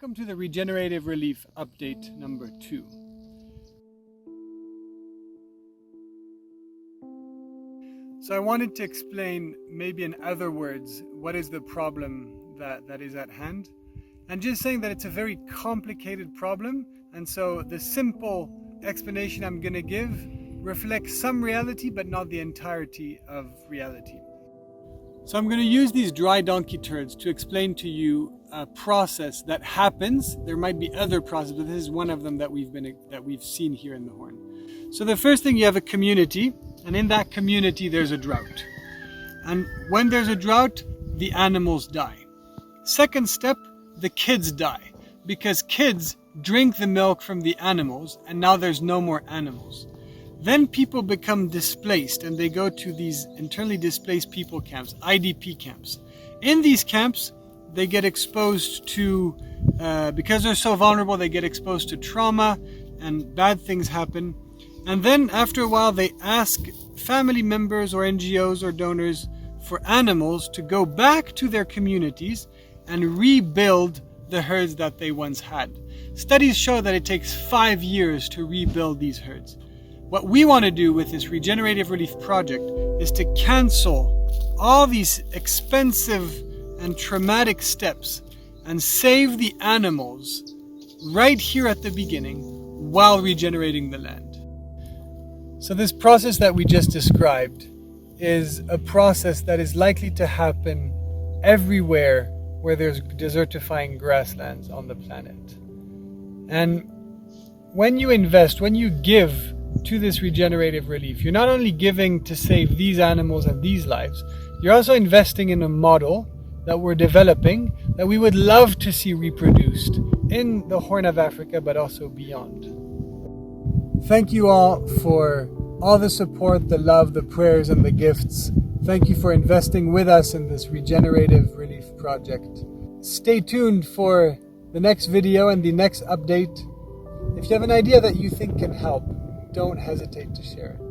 Welcome to the Regenerative Relief Update number 2. So I wanted to explain, maybe in other words, what is the problem that is at hand. And just saying that it's a very complicated problem. And so the simple explanation I'm going to give reflects some reality, but not the entirety of reality. So I'm going to use these dry donkey turds to explain to you a process that happens. There might be other processes, but this is one of them that we've seen here in the Horn. So the first thing, you have a community, and in that community there's a drought. And when there's a drought, the animals die. Second step, the kids die, because kids drink the milk from the animals, and now there's no more animals. Then people become displaced and they go to these internally displaced people camps, IDP camps. In these camps, they get exposed to, because they're so vulnerable, they get exposed to trauma and bad things happen. And then after a while, they ask family members or NGOs or donors for animals to go back to their communities and rebuild the herds that they once had. Studies show that it takes 5 years to rebuild these herds. What we want to do with this regenerative relief project is to cancel all these expensive and traumatic steps and save the animals right here at the beginning while regenerating the land. So this process that we just described is a process that is likely to happen everywhere where there's desertifying grasslands on the planet. And when you invest, when you give to this regenerative relief, you're not only giving to save these animals and these lives, you're also investing in a model that we're developing that we would love to see reproduced in the Horn of Africa, but also beyond. Thank you all for all the support, the love, the prayers, and the gifts. Thank you for investing with us in this regenerative relief project. Stay tuned for the next video and the next update. If you have an idea that you think can help, don't hesitate to share it.